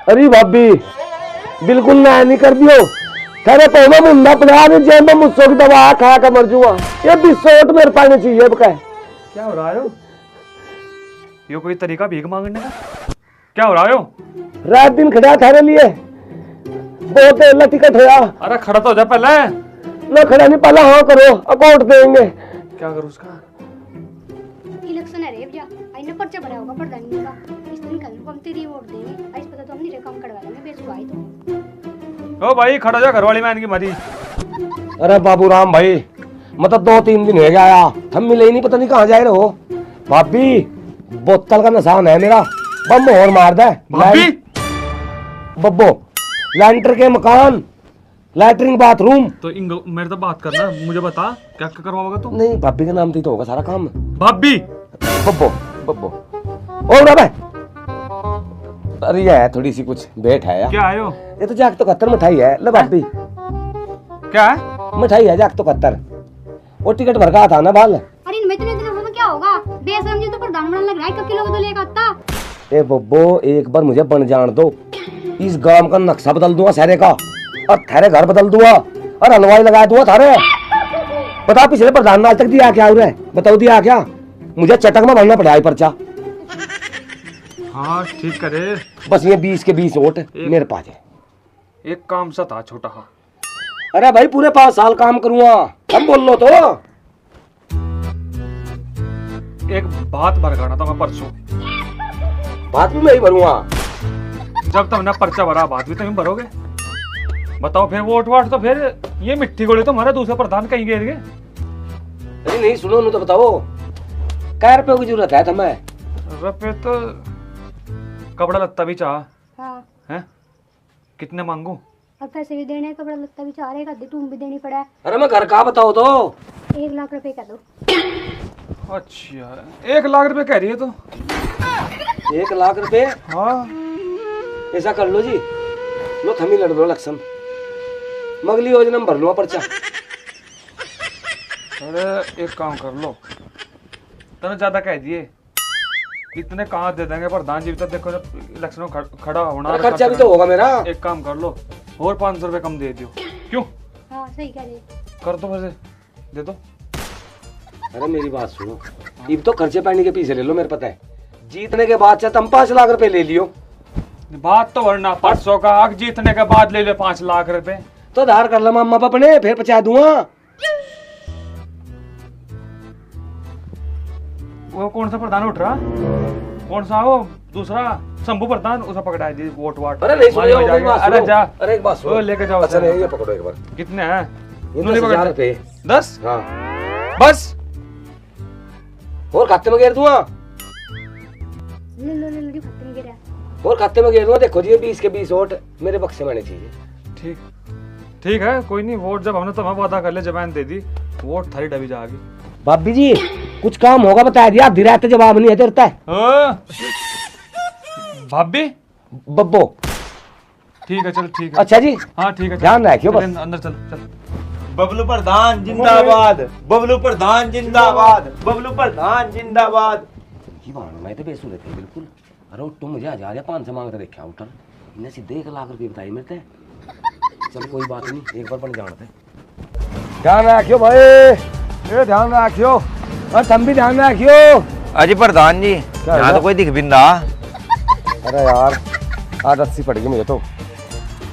अरे भाभी बिल्कुल ना नहीं कर दियो। तेरे पौना मुंडा पड़ा ने जेब में मुझसे की दवा खा कर मर जुआ। ये बिस्कुट मेरे पास नहीं चाहिए बका। क्या हो रहा है ये कोई तरीका भीख मांगने का? क्या हो रहा है? रात दिन खड़ा थारे लिए बहुत तेला टिकट होया। अरे खड़ा तो हो जा पहले। ना खड़ा नहीं पहला हाँ करो अकाउंट देंगे। क्या करूँ उसका? इलेक्शन है रे भैया आई ना पर्चा भरा होगा प्रधानी का इस दिन कल को हम तेरी वोट देंगे आज पता तो हम नहीं काम करवा लेंगे बेचो आई तो ओ भाई खड़ा जा, घरवाली में इनकी मरी। अरे बाबू राम भाई मतलब 2-3 दिन हो गया आया हम मिले ही नहीं, पता नहीं कहाँ जाए रहे हो। भाभी बोतल का नशान है मेरा, बम और मार दे। भाभी बब्बो लैंटर के मकान लैटरिंग बाथरूम। तो मेरे तो बात करना, मुझे बता क्या क्या करवाओगे तू? नहीं भाभी के नाम तो होगा सारा काम। भाभी बब्बो बब्बो ओ रहा भाई। अरे ये है थोड़ी सी कुछ बेट है यार। क्या आयो? ये तो जाक तो 71 मिठाई है ले भाभी। क्या है? मिठाई है जाक तो 71 और टिकट भर का था ना बाल। अरे मैं इतने दिनों में क्या होगा बेशरम जी तो प्रधान बनने लग रहा है 1 किलो तो लेकर आता। ए बब्बो एक बार मुझे बन जान दो, इस गांव का नक्शा बदल दूंगा सारे का और थारे घर बदल दूंगा और हलवाई लगा दूंगा थारे। बता पिछले प्रधान आज तक दिया क्या उन्हें? बताओ दिया क्या? मुझे चटक में भरना पड़ा है पर्चा। हाँ ठीक करे। बस ये 20 के 20 वोट मेरे पास है। एक काम सा था छोटा सा। अरे भाई पूरे 5 साल काम करूंगा हम बोल लो तो। एक बात भरगाना था मैं परसों। बात भी मैं ही भरूंगा। जब तुमने पर्चा भरा बात भी तुम भरोगे। बताओ फिर वोट वाट तो फिर ये मिट्टी गोली तो हमारा दूसरा प्रधान कहीं गिर गए। अरे नहीं सुनो तो बताओ क्या रुपये की जरूरत है तुम्हें? रुपये तो कपड़ा लत्ता भी चाह हाँ है। कितने मांगू? और पैसे भी देने कपड़ा लत्ता भी चाह रहे का तुम भी देनी पड़ा है। अरे मैं घर का बताओ तो। 1 लाख रुपए का दो। अच्छा 1 लाख रुपए कह रही है तो। 1 लाख रुपए? हाँ ऐसा कर लो जी, लो थमी लड़ लो इलेक्शन, मगली योजना में भर लो पर्चा। अरे एक काम कर लो, तने ज्यादा कह दिए। इतने कहाँ दे देंगे प्रधान जी? तो देखो जब इलेक्शन में खड़ा होना खर्चा भी तो होगा मेरा। एक काम कर लो और 500 रुपए कम दे दियो। क्यों? हाँ सही कह रहे कर दो वैसे दे दो। अरे मेरी बात सुनो, अब तो खर्चे पानी के पीछे ले लो, मेरे पता है जीतने के बाद चाहे तुम 5 लाख रुपए ले लियो। बात तो वरना 500 का आग जीतने के बाद ले ले 5 लाख रुपए। तो धार कर लो मामा अपने फिर पचा दूंगा। वो कौन सा प्रधान उठ रहा? कौन सा वो दूसरा शंभू प्रधान? उसे पकड़ा दी वोट वाट। अरे नहीं सुनो, अरे जा। अरे एक बात सुनो, वो लेके जाओ। अच्छा नहीं ये पकड़ो एक बार। कितने हैं? 10,000 रुपए। 10? हाँ बस और खाते में घेर दूंगा। ले लो खत्म गिरा। और खाते में घेर दूंगा। देखो जी ये 20 के 20 वोट मेरे बक्से में आने चाहिए। ठीक ठीक है कोई नहीं। वोट जब हमने तुम्हें वादा कर ले जबान दे दी, वोट थारी डबी जाएगी। भाभी जी कुछ काम होगा बता दिया, आधी रात जवाब नहीं है तेरता है। भाभी बब्बो ठीक है चल ठीक है। अच्छा जी हाँ ठीक है ध्यान रखियो बस। अंदर चल चल। बबलू प्रधान जिंदाबाद, बबलू प्रधान जिंदाबाद, बबलू प्रधान जिंदाबाद। ये मानो मैं तो बेसुरे थे बिल्कुल। अरे उठो मुझे 1,500 मांग रहे देखा उठन इन्हें सीधे 1 लाख रुपए बताई मेरे ते। चल कोई बात नहीं एक बार बन जानते। ध्यान रखियो भाई, ये ध्यान रखियो और तुम भी ध्यान रखियो। अजी प्रधान जी यहाँ तो कोई दिख भी ना। अरे यार आज 80 पड़ गई मुझे तो।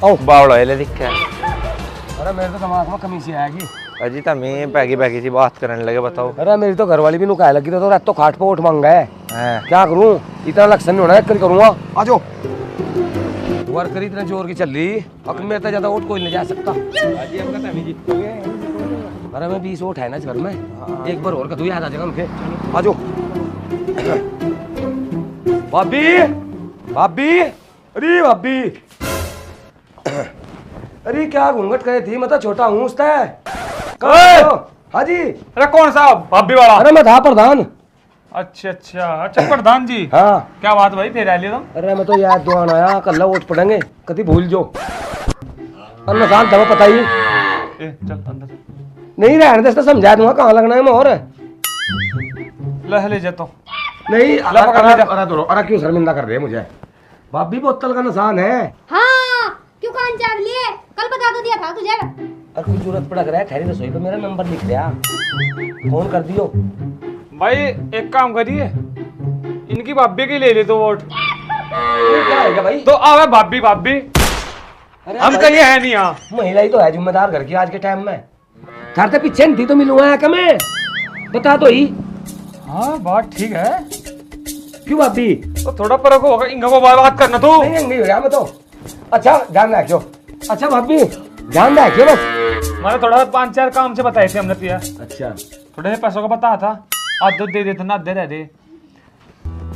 ओ बावड़ा ले दिखे। अरे मेरे तो दिमाग में कमी सी आएगी। अजी तमें पैगी पैगी सी बात करने लगे बताओ। अरे मेरी तो घरवाली भी नुकाए लगी तो रात तो खाट पे उठ मांगा है। हैं। क्या करूं इतना इलेक्शन नहीं होना है करूंगा। आ जाओ वर्कर इतने जोर की चल रही अब मेरे तो ज्यादा वोट कोई नहीं जा सकता। अजी हमका तभी जीतोगे। अरे मैं 20 वोट है ना इस घर में, एक बार और कदू याद आ जाएगा उनके। आ जाओ भाभी भाभी। अरे भाभी अरे क्या घूंघट करे थी, मैं तो छोटा हूँ उससे। हाँ जी। अरे कौन सा भाभी वाला? अरे मैं था प्रधान। अच्छा अच्छा अच्छा प्रधान जी। हाँ क्या बात भाई फिर आए तुम? अरे मैं तो याद दुआन आया कल वोट पड़ेंगे कभी भूल जो अन्नसान था पता ही चल अंदर नहीं रहने दे समझा दूंगा कहाँ लगना है मैं। और ले ले जा तो नहीं अल्लाह पकड़ ले जा। अरे क्यों शर्मिंदा कर रहे हैं मुझे? भाभी बोतल का निशान है। हाँ क्यों कान चाव लिए? कल बता तो दिया था तुझे। और कोई जरूरत पड़ रहा है ठहरी रसोई पे मेरा नंबर लिख दिया, फोन कर दियो। भाई एक काम करिए, इनकी भाभी की ले ले तो वोट। ये क्या है भाई? तो आवे भाभी भाभी, अरे हम भाई, कहीं है नहीं यहाँ। महिला ही तो है जिम्मेदार घर की आज के टाइम में। थारते पीछे नहीं थी तो मिलूंगा है मैं, बता तो ही। हाँ बात ठीक है, क्यों भाभी? तो थोड़ा फर्क होगा, इनका को बात करना तू। नहीं हो गया मैं तो। अच्छा ध्यान रखियो। अच्छा भाभी ध्यान रखियो बस। मैंने थोड़ा 5-4 काम से बताए थे हमने पिया, अच्छा थोड़े से पैसों का बता था, आधे दे देते ना आधे रह दे।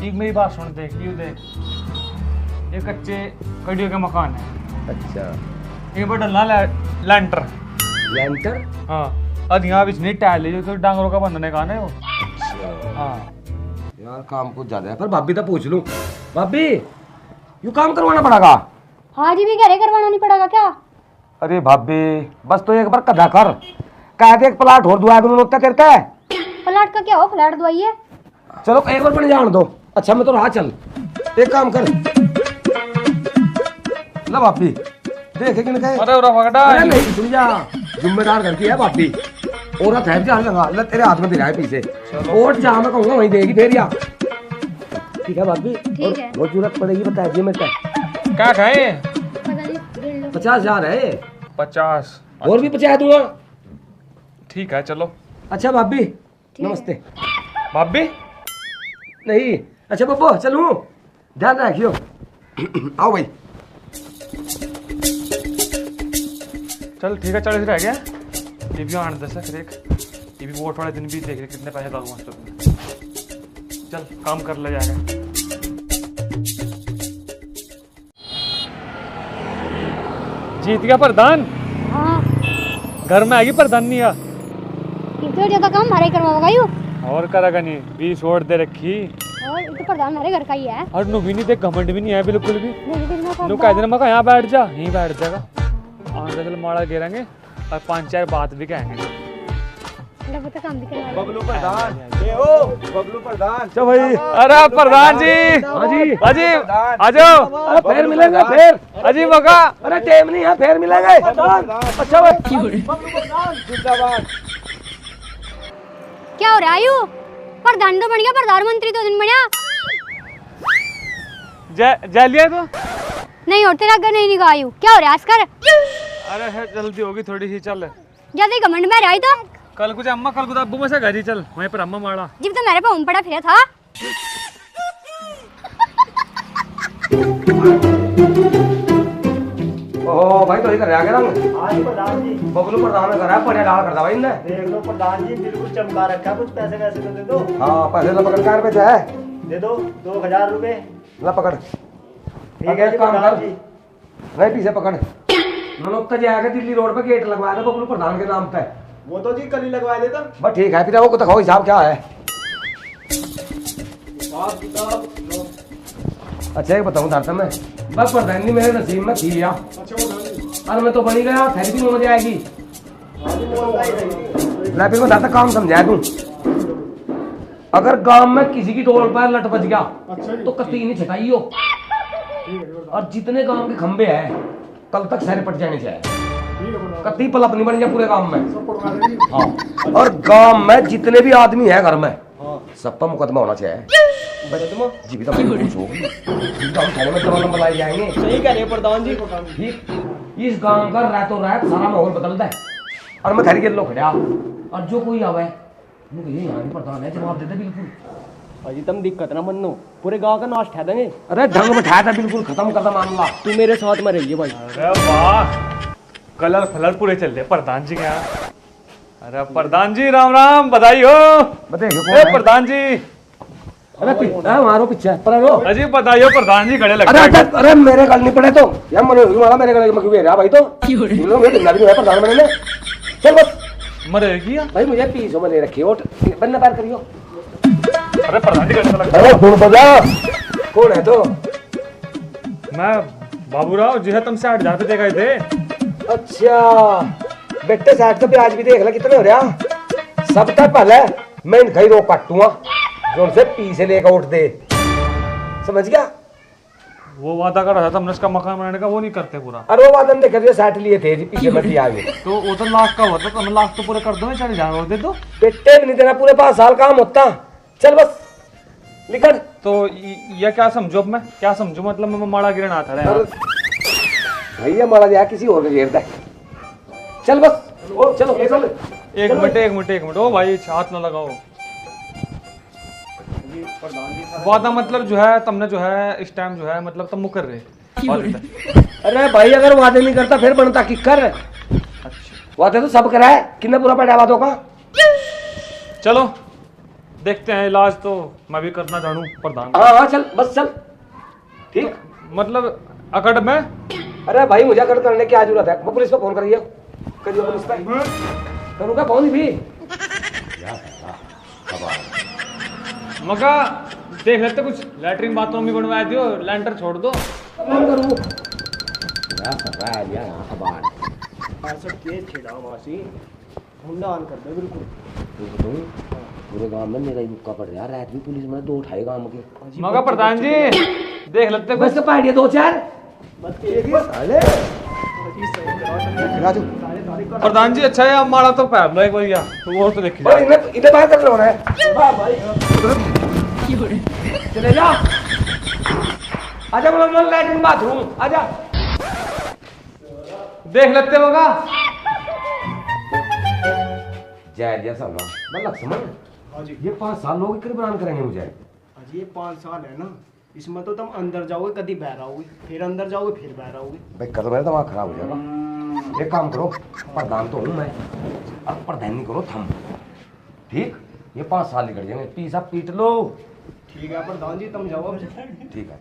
एक मेरी बात सुन, देख यू देख, ये कच्चे कड़ियों के मकान है, अच्छा ये पर डलना लैंटर। लैंटर? हाँ अधिया बीच नहीं टाइल जो तो डांगरों का बंधने का ना वो। हाँ यार काम कुछ ज्यादा है, पर भाभी तो पूछ लूं। भाभी यू काम करवाना पड़ेगा। हाँ जी भी घरे करवाना नहीं पड़ेगा क्या? अरे भाभी बस तो एक बार कदा कर, कह दे एक प्लाट और दुआ दूं उत्ता करता है। फ्लैट का क्या हो? फ्लैट दवाइए। चलो एक बार बन जान दो। अच्छा मैं तो रहा, चल एक काम कर ला भाभी, देखे कि नहीं अरे उरा फगड़ा अरे नहीं सुन जा, जिम्मेदार घर की है भाभी। औरत है जा लगा ले तेरे हाथ में दे रहा है पीछे, और जहाँ मैं कहूँगा वहीं देगी फिर। या ठीक है भाभी, ठीक है। वो जरूरत पड़ेगी बता दिए मेरे को। क्या खाए? पता नहीं 50,000 है 50 और भी 50 दूंगा। ठीक है चलो। अच्छा भाभी नमस्ते। भाभी नहीं अच्छा बब्बो चलूं, ध्यान रखियो। आओ भाई। चल ठीक है, 40 रह गया, ये भी 8-10 है, फिर एक ये भी वोट वाले दिन भी देख रहे कितने पैसे डालूंगा तो। चल काम कर ले जाएगा। जीत गया प्रधान, हाँ घर में आएगी प्रधान नहीं आ इतना ज्यादा काम हमारे करवाओगा यू। और करेगा नहीं, 20 वोट दे रखी। और ये तो प्रधान हमारे घर का ही है। और नु भी नहीं देख, घमंड भी नहीं है बिल्कुल भी। नु नहीं कह देना मैं यहाँ बैठ जा, यहीं बैठ जाएगा। आगे चल माड़ा गिरेंगे और 5-4 बात भी कहेंगे। पता काम भी करवा। बबलू प्रधान, ये ओ बबलू प्रधान। चलो भाई। अरे प्रधान जी, हाँ जी अजी आ जाओ। अरे फिर मिलेंगे फिर। अजी मौका। अरे टाइम नहीं है, फिर मिलेंगे। अच्छा भाई जिंदाबाद। क्या हो रहा है यू? प्रधान तो बन गया, प्रधानमंत्री तो दिन बना। जय लिया तो नहीं और तेरा घर नहीं निकाह यू। क्या हो रहा है आजकल? अरे है जल्दी होगी थोड़ी सी, चल जैसे घमंड में रही तो कल कुछ अम्मा कल कुछ अब्बू में से घर ही चल, वहीं पर अम्मा माड़ा। जब तो मेरे पे उम पड़ा फिरा था। ओ भाई तो इधर आ गया रंग। हाँ जी प्रधान जी, बबलू प्रधान ने करा पड़े डाल कर दवा इनने। देख लो प्रधान जी, बिल्कुल चमका रखा। कुछ पैसे वैसे तो दे दो। हाँ पैसे ला पकड़, कार पे है दे दो 2000 रुपए। ला पकड़। ठीक है जी काम प्रधान कर, जी। नहीं पीछे पकड़। मनोक्ता जाके दिल्ली रोड पे गेट लगवाया था बबलू प्रधान के नाम पे। वो तो जी कल ही लगवा देता। बस ठीक है, फिर वो दिखाओ हिसाब क्या है। हिसाब किताब लो। अच्छा एक बताऊं धरता मैं, बस प्रधान जी मेरे नसीब में थी या अच्छा प्रधान जी, और मैं तो बनी गया, फिर भी मुझे आएगी। हाँ जी वो बताई रहेगी। मैं फिर मैं धरता काम समझा दूं। अगर गांव में किसी की टोल पर लट बच गया अच्छा जी, तो कती नहीं छटाइयो, ठीक है प्रधान, और जितने गांव के खंबे हैं कल तक सारे पट जाने चाहिए। ठीक है प्रधान। कती पलप नहीं बन जाए पूरे गांव में। सब पढ़वा देंगे। हाँ और गांव में जितने भी आदमी है घर में हाँ सब पर मुकदमा होना चाहिए। जी भी तो कुछ होगी, हम थाने में जवाब बनाए जाएंगे। सही कह रहे हैं प्रधान जी। ठीक, इस गांव का रातों रात सारा माहौल बदलता है। और मैं घर के लोग खड़ा, और जो कोई आवे मुझे ये यहाँ भी प्रधान है जवाब देते बिल्कुल। अजी तुम दिक्कत ना मनो, पूरे गांव का नाश ठा देंगे। अरे ढंग बैठाया था बिल्कुल, खत्म कर दे मामला। तू मेरे साथ में रहिए भाई। अरे वाह, कलर फलर पूरे चल रहे प्रधान जी के यहाँ। अरे प्रधान जी राम राम, बधाई हो। बताइए ए प्रधान जी, अरे मारो पीछे पर रो। अजी बधाई हो प्रधान जी, खड़े अरे लगते अच्छा, हैं। अरे मेरे गल नहीं पड़े तो यार मनो मारा मेरे गले में क्यों रहा भाई? तो तुम लोग ये दिन भी है प्रधान मैंने। चल बस मरेगी या? भाई मुझे 300 में ले रखी वोट, बन्ना पार करियो। अरे प्रधान जी कैसे लगता अरे फोन बजा, कौन है तो? मैं बाबूराव जी है, तुम 60,000 रुपये दे गए थे। अच्छा बेटे 60 तो ब्याज भी देख ले कितने हो रहा। सब तक पहले मैं इनका ही रोक काटूंगा जो उनसे पी से लेकर उठ दे, समझ गया? वो वादा कर रहा था हमने उसका मकान बनाने का, वो नहीं करते पूरा। अरे वो वादन देखे थे, सेट लिए थे जी, पीछे मत आगे। तो वो तो लाख का हुआ था, तो लाख तो पूरे कर दो, 40,000 और दे दो। बेटे भी नहीं देना, पूरे 5 साल काम होता। चल बस निकल। तो ये क्या समझो, अब मैं क्या समझू, मतलब मैं माड़ा गिरना आता है यार। भैया मारा जा किसी और का घेरता है। चल बस ओ चलो चल। एक मिनट ओ भाई हाथ ना लगाओ। वादा मतलब जो है तुमने जो है इस टाइम जो है मतलब तुम मुकर रहे। अरे भाई अगर वादे नहीं करता फिर बनता कि कर। अच्छा वादे तो सब करा है, कितना पूरा पड़ा वादों का। चलो देखते हैं, इलाज तो मैं भी करना जानू प्रधान। हाँ चल बस चल ठीक। मतलब अकड़ में। अरे भाई मुझे अकड़ करने की आज जरूरत है। मैं पुलिस पे फोन करिए, करिए पुलिस पे करूँगा फोन भी। मका देख लेते कुछ लैटरिन बाथरूम भी बनवा दियो, लैंटर छोड़ दो। फोन करूँ पूरे गांव में मेरा ही मुक्का पड़ रहा है। रात भी पुलिस में 2 उठाए गांव के। मगा प्रधान जी देख लेते बस कुछ। तो पाइडिया 2-4 प्रधान जी अच्छा है, अब माड़ा तो पैर लो एक भैया, तो वो तो देखिए। और इन्हें बाहर कर लो ना चले जा। आजा बोलो लैट्रिन बाथरूम आजा। देख लेते मगा। जय जय सब मतलब समझ। हाँ जी ये 5 साल लोग करीब बयान करेंगे मुझे। अजी ये 5 साल है ना, इसमें तो तुम अंदर जाओगे कभी बाहर आओगे, फिर अंदर जाओगे फिर बाहर आओगे। भाई कल मेरा दिमाग खराब हो जाएगा। एक काम करो, प्रधान तो हूँ मैं, अब प्रधान नहीं करो थम ठीक। ये 5 साल निकल जाएंगे, पीसा पीट लो। ठीक है प्रधान जी तुम जाओ अब। ठीक है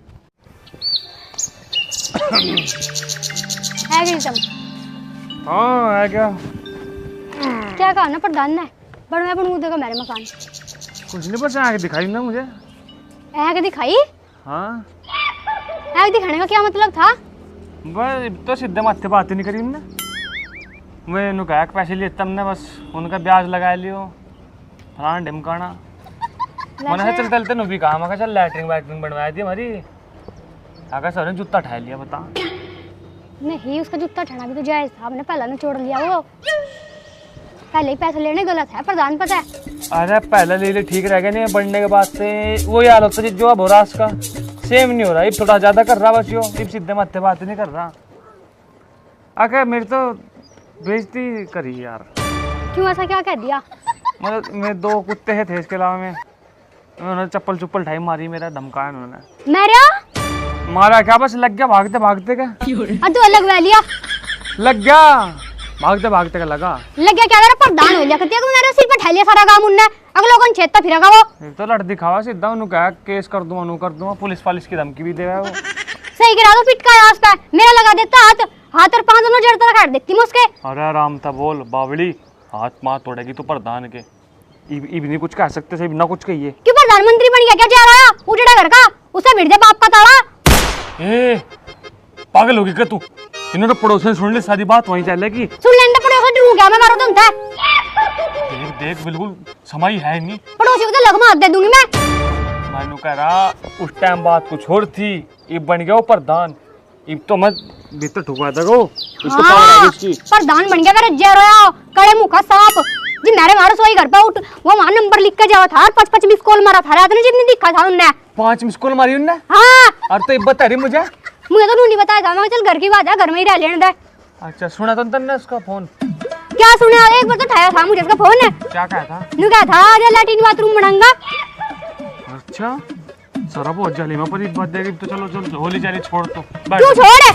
है कि तुम हाँ है क्या क्या कहा ना प्रधान ने, बड़ मैं बनू देगा मेरे मकान। कुछ नहीं, बस आगे दिखाई ना मुझे। ऐ दिखाई, हाँ ऐ दिखाने का क्या मतलब था? बस तो सीधे माथे बात ही नहीं करी उनने। मैं इन्हों कहा पैसे लिए तुमने, बस उनका ब्याज लगा लियो फलाना ढिमकाना। मैंने चल चलते नु भी कहा, मैं चल लैटरिन वैटरिन बनवाई थी हमारी। आगे सर ने जूता उठा लिया, बता। नहीं उसका जूता उठाना भी तो जायज था, हमने पहला ने छोड़ लिया। वो पहले ही पैसे लेने गलत है प्रधान, पता है। अरे पहले ले ले ठीक रह गया, नहीं बढ़ने के बाद से वो यार होता है जो अब हो रहा उसका सेम नहीं हो रहा। ये थोड़ा ज्यादा कर रहा बस, यो सीधे माथे बात नहीं कर रहा। आके मेरी तो बेइज्जती करी यार। क्यों ऐसा क्या कह दिया? मतलब मेरे 2 कुत्ते थे इसके अलावा में, उन्होंने चप्पल चुप्पल ठाई मारी, मेरा धमकाया उन्होंने। मेरा मारा क्या, बस लग गया भागते भागते का। तू अलग वह लिया लग गया भागते भागते का लगा। लग गया क्या? मेरा प्रधान हो लिया कहती मेरे सिर पे ठहलिया सारा काम उनने, अगले लोगों छेता फिरेगा वो। एक तो लड़ दिखावा सीधा, उन्होंने कहा केस कर दूंगा, कर दूंगा, पुलिस वालिस की धमकी भी देगा वो। सही गिरा दो पिट का रास्ता, मेरा लगा देता हाथ और 5 दोनों जड़ता काट देती मैं उसके। अरे आराम था बोल बावड़ी, हाथ मार तोड़ेगी तो प्रधान के। इब नहीं कुछ कह सकते सही, ना कुछ कहिए। क्यों प्रधानमंत्री बन गया क्या? जा रहा उजड़ा घर का, उसे भिड़ दे बाप का ताला। ए पागल होगी क्या तू? इन्होंने पड़ोसन सुन ली सारी बात, वहीं चलेगी। सुन लेने पड़ोसी डरू गया मैं, मारो तुम था। देख देख बिल्कुल समाई है नहीं। पड़ोसी को तो लग मार दे दूंगी मैं। मानू कह रहा उस टाइम बात कुछ और थी, ये बन गया वो प्रधान। इब तो मत भीतर ठुकवा देगो इसको। हाँ, प्रधान बन गया मेरे जेरोया कड़े मुंह का सांप जी। मेरे मारो सोई घर पे उठ, वो वहां नंबर लिख के जावा था, 5 मिस कॉल मारा था रात ने, जितनी दिखा था उनने। 5 मिस कॉल मारी उनने? हाँ और तो बता रही मुझे तो नहीं बताया था। मैं चल घर की बात है, घर में ही रह लेने दे। अच्छा सुना तो तन्ने उसका फोन? क्या सुना? एक बार तो उठाया था मुझे उसका फोन है। क्या कहा था? न्यू क्या था, आज लैट्रिन बाथरूम बनाऊंगा। अच्छा सारा बहुत जाली में पर बात देगी तो चलो चलो होली जाली छोड़ तो। क्यों छोड़?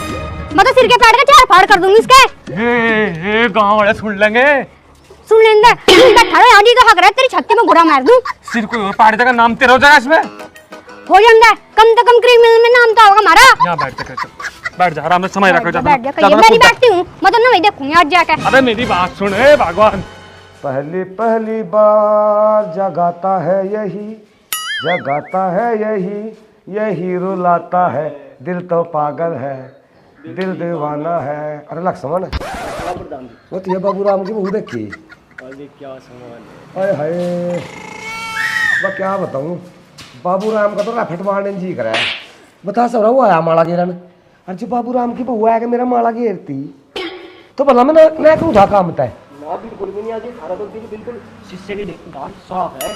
मैं तो सिर के पैर के 4 फाड़ कर दूंगी इसके। हे गांव वाले सुन लेंगे। सुन लेंगे बैठा रहो आज ही तो हक रहा है, तेरी छाती में घुरा मार दूं। सिर कोई और पाड़ देगा, नाम तेरा हो जाएगा इसमें। हो जाएगा कम से कम क्रिमिनल में नाम तो होगा हमारा। यहाँ बैठ जा, बैठ जा आराम से, समय रखो। बैठ जा, मैं नहीं बैठती हूँ, मैं तो नहीं देखूंगी आज जाके। अरे मेरी बात सुन हे भगवान। पहली पहली बार जगाता है यही, जगाता है यही रुलाता है। दिल तो पागल है, दिल दीवाना है। अरे लक्ष्मण वो तो ये बाबू राम की बहू देखी। अरे क्या सामान अरे हाय मैं क्या बताऊं, बाबू राम का तो रफट मारने जी कर रहा है। बता सवरा वो आया माला घेरन अरे बाबू राम की बहू आया कि मेरा माला घेरती तो भला मैं ना क्यों था काम बताए ना बिल्कुल भी नहीं आज सारा तो दिल बिल्कुल शीशे की दाल साफ है।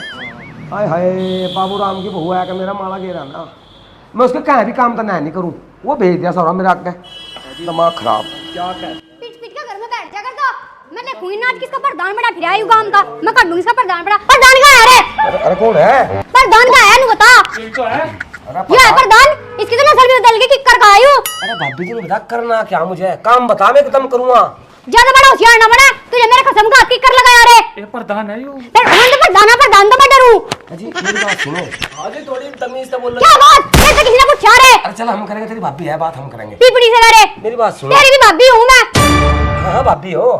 हाय हाय बाबू राम की बहू आया कि मेरा माला घेरा ना मैं उसके कहीं भी काम तो नहीं करूँ वो भेज दिया सवरा मेरा आगे दिमाग खराब क्या कह पीट पीट के घर में बैठ जा कर दो। मैं देखूंगी ना आज किसका प्रधान बड़ा फिर आयु काम का। मैं कर दूंगी इसका प्रधान बड़ा। प्रधान कहाँ है? अरे कौन है प्रधान कहाँ है? बता। ये तो है। ये है प्रधान। इसकी तो नस्ल भी बदल गई किक कर आयु। अरे भाभी जी ने बता करना क्या मुझे काम बता मैं खत्म करूँगा ज्यादा बड़ा होशियार ना बना। तुझे मेरे कसम का किक कर लगाया रे। ये प्रधान है यू। प्रधान तो मैं डरूं। अजी मेरी बात सुनो आज थोड़ी तमीज से बोल क्या बात? ये तो किसी ने पूछा रे। अरे चल हम करेंगे तेरी भाभी है बात हम करेंगे पीपड़ी से रे। मेरी बात सुनो तेरी भी भाभी हूँ मैं। हाँ हाँ भाभी हो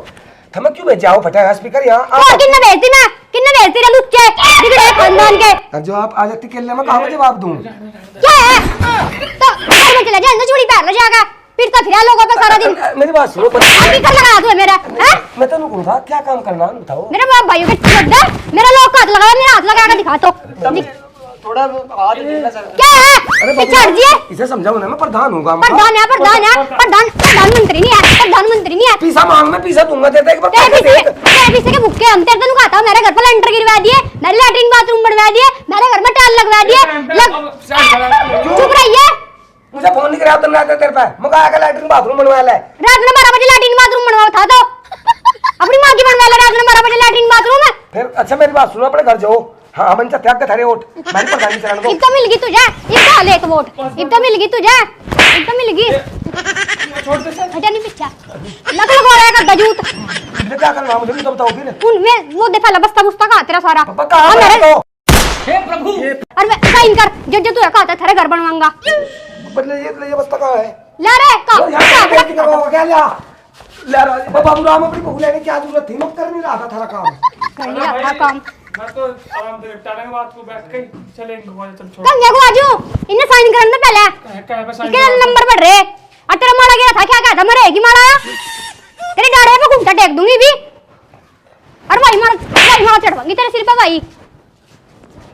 थमक क्यों भेज जाओ फटा स्पीकर यहाँ और किन्ने भेजती मैं? किन्ने भेजती रे लुच्चे? बिगड़े खानदान के। अब जो आप आ जाती केले में कहाँ जवाब दूं क्या है? तो घर में चले जा अंदर चूड़ी पहन ले जाकर। फिर तो फिरा लोगों पे सारा दिन। मेरी बात सुनो अभी कर लगा तू मेरा हैं? मैं तेन कहूँ था क्या काम करना है बताओ मेरे बाप भाइयों के चोट मेरा लोग हाथ लगाया मेरा हाथ लगा के दिखा तो थोड़ा आज देखना सर क्या है? अरे चढ़ दिए इसे समझाओ ना मैं प्रधान हूँ प्रधान है प्रधानमंत्री नहीं है प्रधानमंत्री नहीं है। पीसा मांग में पीसा दूंगा देते एक बार तेरे पीछे के भुक्के हम तेरे को कहता हूँ मेरे घर पर लेंटर गिरवा दिए मेरे लैट्रिन बाथरूम बनवा दिए मेरे घर में टाइल लगवा दिए। चुप रहिए। मुझे फोन नहीं कराया तुमने तेरे पे मुझे आया लैट्रिन बाथरूम बनवा ले रात में 12 बजे लैट्रिन बाथरूम बनवा था तो अपनी माँ की बनवा ले रात में 12 बजे लैट्रिन बाथरूम है। फिर अच्छा मेरी बात सुनो अपने घर जाओ हाँ हम इनसे त्याग के थारे वोट मैंने प्रधान चरण को इब तो मिल गई तुझे इब तो ले एक वोट इब तो मिल गई तुझे इब तो मिल गई हटा नहीं पीछा लग लगवा रहेगा गजूत इसमें क्या करना मुझे भी तो बताओ फिर उनमें वो देखा बस्ता बुस्ता कहाँ तेरा सारा पापा कहाँ और मेरे तो हे प्रभु। और मैं साइन कर जो तू कहता थारे घर बनवाऊंगा बदले ये बस्ता कहाँ है ले रे यार क्या करवाओगे क्या लिया ले बाबू राम अपनी बहू लेने की क्या जरूरत थी मैं कर नहीं रहा था थारा काम कर लिया था काम मैं तो आराम से निपटा लेंगे बात को बैठ के चलेंगे वहां चल छोड़ कम जागो आजू इन्हें साइन करने में पहले क्या है बस इसके नंबर बढ़ रहे और तेरा मारा गया था क्या कहता मरेगी मारा तेरे डाड़े पे घूमता टेक दूंगी भी और भाई मारा चढ़वाऊंगी तेरे सिर पे भाई।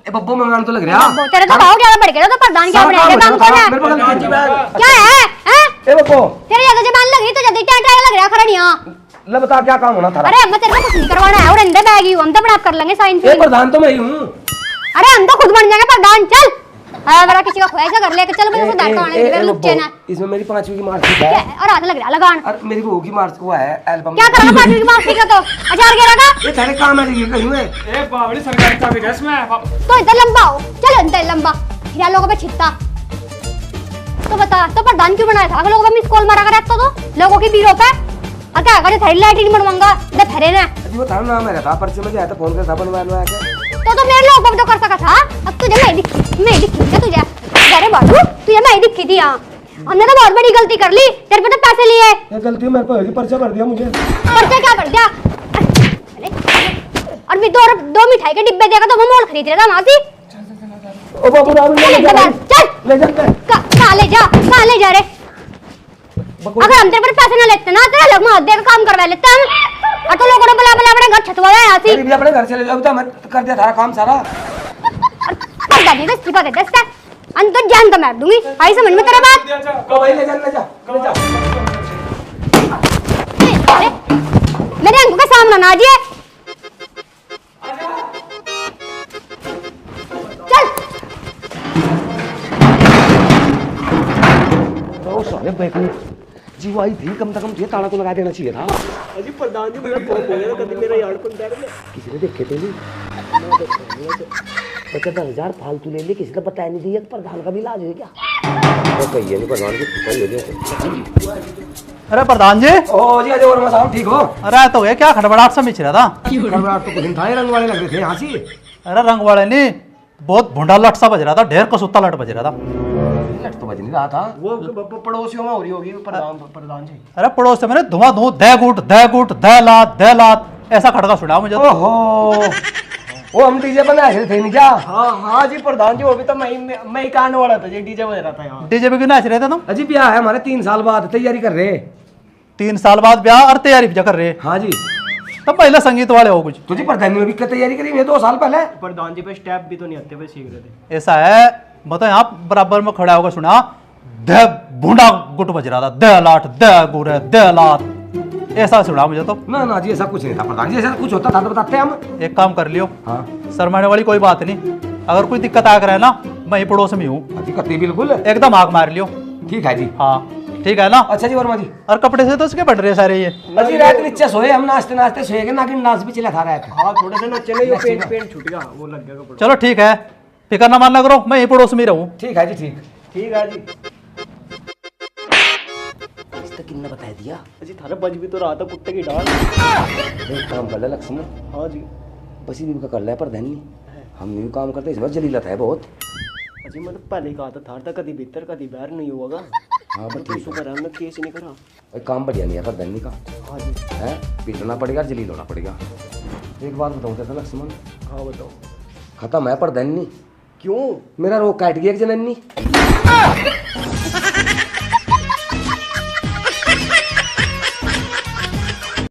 ए बब्बू मंगान तो लग रहा तेरे तो भाव ज्यादा बढ़ गया तो प्रधान क्या बनेगा काम कर रहा है क्या है हैं? ए बब्बू तेरे ज्यादा जबान लग रही तो ज्यादा टाइट लग रहा खड़ा नहीं हां ले बता क्या काम होना था अरे मैं तेरे को कुछ नहीं करवाना है और अंदर बैगी हम तो बड़ा कर लेंगे साइन ए प्रधान तो मैं ही हूं अरे हम तो खुद बन जाएंगे प्रधान चल बड़ा किसी का ख्वाहिश कर लेके चल मुझे सुधार करने के लुच्चे ना इसमें मेरी 5वीं की मार्कशीट क्या है है? और हाथ लग रहा लगान और मेरी बहू की मार्कशीट वो है एल्बम क्या करेगा 5वीं की मार्क्स का तो अचार के लगा ये सारे काम है ये कहीं है ए बावड़ी सरकारी चाबी ड्रेस में तो इतना लंबा हो चल इतना लंबा फिर लोगों पे छिटता तो बता तो प्रधान क्यों बनाया था लोगों पे मिस कॉल मारा करता तो लोगों की बीरो पे और क्या करे थर्ड लाइटिंग बनवाऊंगा दे फेरे ने अजी वो थारा नाम है था पर्चे में जाया था फोन कर था बनवा के तो मेरे लोग तो कर सका था अब तुझे मैं दिखी क्या तुझे अरे बाबू तुझे मैं दिखी थी यहाँ हमने तो बहुत बड़ी गलती कर ली तेरे पे तो पैसे लिए ये गलती मेरे को होगी पर्चा भर दिया मुझे पर्चा क्या कर दिया और भी दो मिठाई के डिब्बे देगा तो वो मोल खरीद रहा था वहां से ओ बाबू राम चल ले जा कहाँ ले जा रे अगर हम तेरे पर पैसे ना लेते ना तेरा लोग मत देकर काम करवा लेते हम और तो लोगों ने बला बला अपने घर छतवाया यहाँ से भी अपने घर चले जाओ तो मैं कर दिया थारा काम सारा और दादी तो इस्तीफा दे दे इसका अंतर जान तो मैं दूंगी आई समझ में तेरा बात को भाई ले जा अरे मेरे अंकल के सामने ना आजिए चल तो साले बेवकूफ जी वो आई थी कम से कम तुझे ताला तो लगा देना चाहिए था अजी प्रधान जी मुझे बहुत बोले कभी मेरा यार को डर में किसी ने देखे थे नहीं 75,000 फालतू ले लिए किसी ने बताया नहीं दिया प्रधान का भी इलाज है क्या तो कहिए नहीं प्रधान की अरे प्रधान जी ओ जी अजय वर्मा साहब ठीक हो अरे तो ये क्या खड़बड़ाहट सा मिच रहा था खड़बड़ाहट तो कुछ नहीं था ये रंग वाले लग रहे थे यहाँ से अरे रंग वाले नहीं बहुत भुंडा लट सा बज रहा था ढेर कसूता लट बज रहा था लट तो बज नहीं रहा था वो पड़ोसियों में हो रही होगी प्रधान जी अरे पड़ोस से मैंने धुआं धुआं दे गुट दे लात ऐसा खड़का सुना मुझे तो। ओहो वो हम डीजे बनाए थे नहीं क्या हाँ जी प्रधान जी वो भी तो मैं ही कांड वाला था जी डीजे बज रहा था यहाँ डीजे पे क्यों नाच रहे थे तुम अजी ब्याह है हमारे 3 साल बाद तैयारी कर रहे 3 साल बाद ब्याह और तैयारी भी कर रहे हाँ जी तब पहले संगीत वाले हो कुछ तुझे प्रधान में भी तैयारी करी है 2 साल पहले प्रधान जी पे स्टेप भी तो नहीं आते पे सीख रहे थे ऐसा है मैं तो यहाँ बराबर में खड़ा होकर सुना दे भूडा गुट बज रहा था, दे लाट दे गुरे दे लात, ऐसा सुना मुझे तो। ना ना जी ऐसा कुछ नहीं था प्रधान जी, ऐसा कुछ होता था तो बताते हम। एक काम कर लियो, हाँ शर्माने वाली कोई बात नहीं, अगर कोई दिक्कत आ कर है ना, मैं ही पड़ोस में हूँ, हकीकत बिल्कुल। एकदम आग मार लियो। ठीक है जी। हाँ ठीक है ना। अच्छा जी वर्मा जी। और कपड़े से तो उसके बढ़ रहे सारे ये। अजी रात नीचे सोए हम, नाचते नाचते सोएगे, नागिन डांस भी चला था रात। हाँ थोड़े से ना चले, ये पेंट छूट गया, वो लग गया कपड़ा। चलो ठीक है, फिक्र ना मानना करो, मैं ही पड़ोस में ही रहूँ। ठीक है जी ठीक। ठीक है जी। इस तक किन्ने बता दिया। अजी थारा बज भी तो रहा था कुत्ते की डाल। एक काम कर ले लक्ष्मण, हाँ जी। बसी भी का कर ले पर धन नहीं, हम नहीं काम करते इस बार जलीलत है बहुत। अजी मैं तो पहले ही कहा था थार था कभी भीतर कभी बाहर नहीं होगा। हाँ बस तो ठीक शुक्र है हमने केस ही नहीं करा। है, काम बढ़िया नहीं है पर धन का हाँ जी। है, पीटना पड़ेगा जलील होना पड़ेगा। एक बात बताऊँ तेरे लक्ष्मण, हाँ बताओ। खत्म है पर धन नहीं। क्यों? मेरा रोग काट गया एक जननी।